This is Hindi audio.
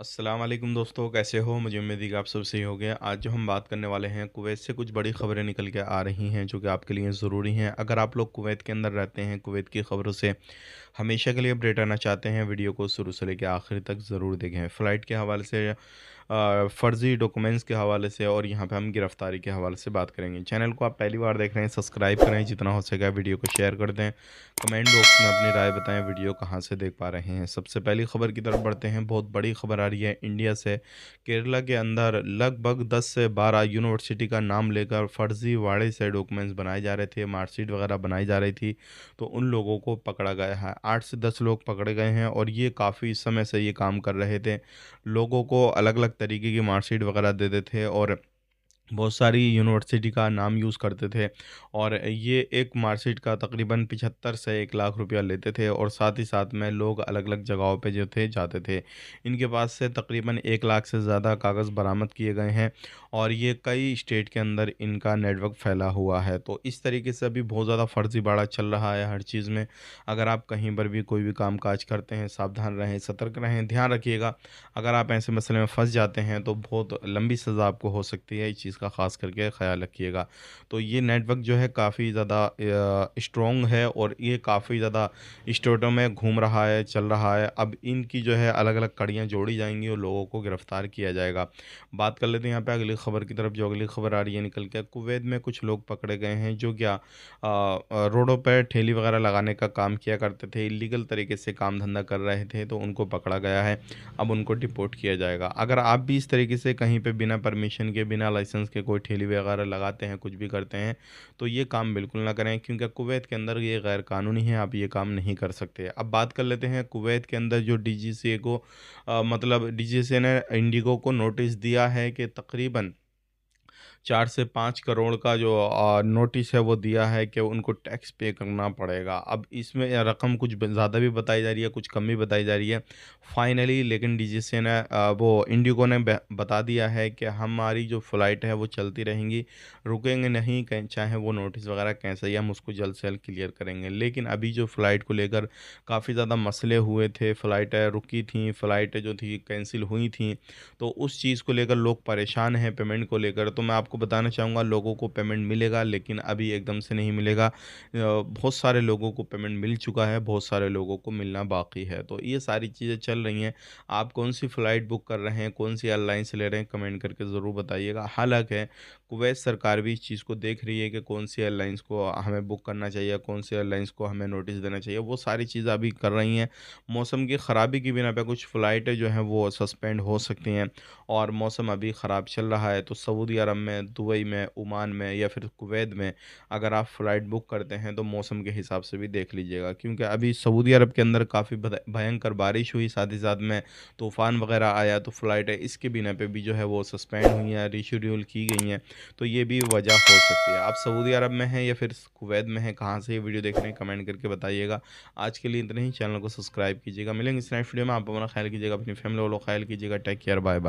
अस्सलाम वालेकुम दोस्तों, कैसे हो? मुझे उम्मीद है कि आप सब सही हो गए। आज जो हम बात करने वाले हैं, कुवैत से कुछ बड़ी खबरें निकल के आ रही हैं जो कि आपके लिए ज़रूरी हैं। अगर आप लोग कुवैत के अंदर रहते हैं, कुवैत की खबरों से हमेशा के लिए अपडेट रहना चाहते हैं, वीडियो को शुरू से लेकर आखिर तक ज़रूर देखें। फ़्लाइट के हवाले से फ़र्ज़ी डॉक्यूमेंट्स के हवाले से और यहाँ पे हम गिरफ़्तारी के हवाले से बात करेंगे। चैनल को आप पहली बार देख रहे हैं, सब्सक्राइब करें, जितना हो सके वीडियो को शेयर कर दें। कमेंट बॉक्स में अपनी राय बताएं, वीडियो कहाँ से देख पा रहे हैं। सबसे पहली खबर की तरफ बढ़ते हैं। बहुत बड़ी खबर आ रही है इंडिया से। केरला के अंदर लगभग 10 से 12 यूनिवर्सिटी का नाम लेकर फर्जीवाड़े से डॉक्यूमेंट्स बनाए जा रहे थे, मार्कशीट वगैरह बनाई जा रही थी, तो उन लोगों को पकड़ा गया है। 8 से 10 लोग पकड़े गए हैं और ये काफ़ी समय से ये काम कर रहे थे। लोगों को अलग-अलग तरीके की मार्कशीट वगैरह देते थे और बहुत सारी यूनिवर्सिटी का नाम यूज़ करते थे और ये एक मार्कशीट का तकरीबन 75 से 1 लाख रुपया लेते थे और साथ ही साथ में लोग अलग-अलग जगहों पे जो थे जाते थे। इनके पास से तकरीबन 1 लाख से ज़्यादा कागज़ बरामद किए गए हैं और ये कई स्टेट के अंदर इनका नेटवर्क फैला हुआ है। तो इस तरीके से अभी बहुत ज़्यादा फर्जीवाड़ा चल रहा है हर चीज़ में। अगर आप कहीं पर भी कोई भी काम-काज करते हैं, सावधान रहें, सतर्क रहें, ध्यान रखिएगा। अगर आप ऐसे मसले में फँस जाते हैं तो बहुत लंबी सज़ा आपको हो सकती है, इस चीज़ का ख़ास करके ख़्याल रखिएगा। तो ये नेटवर्क जो है काफ़ी ज़्यादा स्ट्रॉन्ग है और ये काफ़ी ज़्यादा स्टेटों में घूम रहा है, चल रहा है। अब इनकी जो है अलग-अलग कड़ियाँ जोड़ी जाएँगी और लोगों को गिरफ़्तार किया जाएगा। बात कर लेते हैं यहाँ पे अगली खबर की तरफ। जो अगली खबर आ रही है निकल के, कुवैत में कुछ लोग पकड़े गए हैं जो क्या रोडों पे ठेली वग़ैरह लगाने का काम किया करते थे, इल्लीगल तरीके से काम धंधा कर रहे थे, तो उनको पकड़ा गया है। अब उनको डिपोर्ट किया जाएगा। अगर आप भी इस तरीके से कहीं पे बिना परमिशन के, बिना लाइसेंस के कोई ठेली वगैरह लगाते हैं, कुछ भी करते हैं, तो ये काम बिल्कुल ना करें क्योंकि कुवैत के अंदर ये गैर कानूनी है, आप ये काम नहीं कर सकते। अब बात कर लेते हैं कुवैत के अंदर जो डीजीसीए को मतलब डीजीसीए ने इंडिगो को नोटिस दिया है कि तकरीबन 4 से 5 करोड़ का जो नोटिस है वो दिया है कि उनको टैक्स पे करना पड़ेगा। अब इसमें रकम कुछ ज़्यादा भी बताई जा रही है, कुछ कम भी बताई जा रही है। फाइनली लेकिन डीजीसीए ने वो इंडिगो ने बता दिया है कि हमारी जो फ़्लाइट है वो चलती रहेंगी, रुकेंगे नहीं, कहीं चाहे वो नोटिस वगैरह कैसा ही, हम उसको जल्द से जल्द क्लियर करेंगे। लेकिन अभी जो फ़्लाइट को लेकर काफ़ी ज़्यादा मसले हुए थे, फ़्लाइटें रुकी थी, फ़्लाइटें जो थी कैंसिल हुई थी, तो उस चीज़ को लेकर लोग परेशान हैं पेमेंट को लेकर। तो मैं आपको बताना चाहूँगा लोगों को पेमेंट मिलेगा लेकिन अभी एकदम से नहीं मिलेगा। बहुत सारे लोगों को पेमेंट मिल चुका है, बहुत सारे लोगों को मिलना बाकी है। तो ये सारी चीज़ें चल रही हैं। आप कौन-सी फ़्लाइट बुक कर रहे हैं, कौन-सी एयरलाइन से ले रहे हैं, कमेंट करके ज़रूर बताइएगा। हालाँकि कुवैत सरकार भी इस चीज़ को देख रही है कि कौन-सी एयरलाइंस को हमें बुक करना चाहिए, कौन-सी एयरलाइंस को हमें नोटिस देना चाहिए, वो सारी चीज़ें अभी कर रही हैं। मौसम की ख़राबी की बिना पे कुछ फ़्लाइटें जो हैं वो सस्पेंड हो सकती हैं और मौसम अभी ख़राब चल रहा है, तो सऊदी अरब में, दुबई में, ओमान में या फिर कुवैत में अगर आप फ़्लाइट बुक करते हैं तो मौसम के हिसाब से भी देख लीजिएगा क्योंकि अभी सऊदी अरब के अंदर काफ़ी भयंकर बारिश हुई, साथ ही साथ में तूफ़ान वगैरह आया, तो फ़्लाइटें इसके बिना पे भी जो है वो सस्पेंड हुई हैं, रीशेड्यूल की गई हैं, तो ये भी वजह हो सकती है। आप सऊदी अरब में हैं या फिर कुवैत में हैं, कहाँ से ये वीडियो देख रहे हैं, कमेंट करके बताइएगा। आज के लिए इतना ही, चैनल को सब्सक्राइब कीजिएगा। मिलेंगे इस नेक्स्ट वीडियो में। आप अपना ख्याल कीजिएगा, अपनी फैमिली वालों का ख्याल कीजिएगा। Take care, bye bye.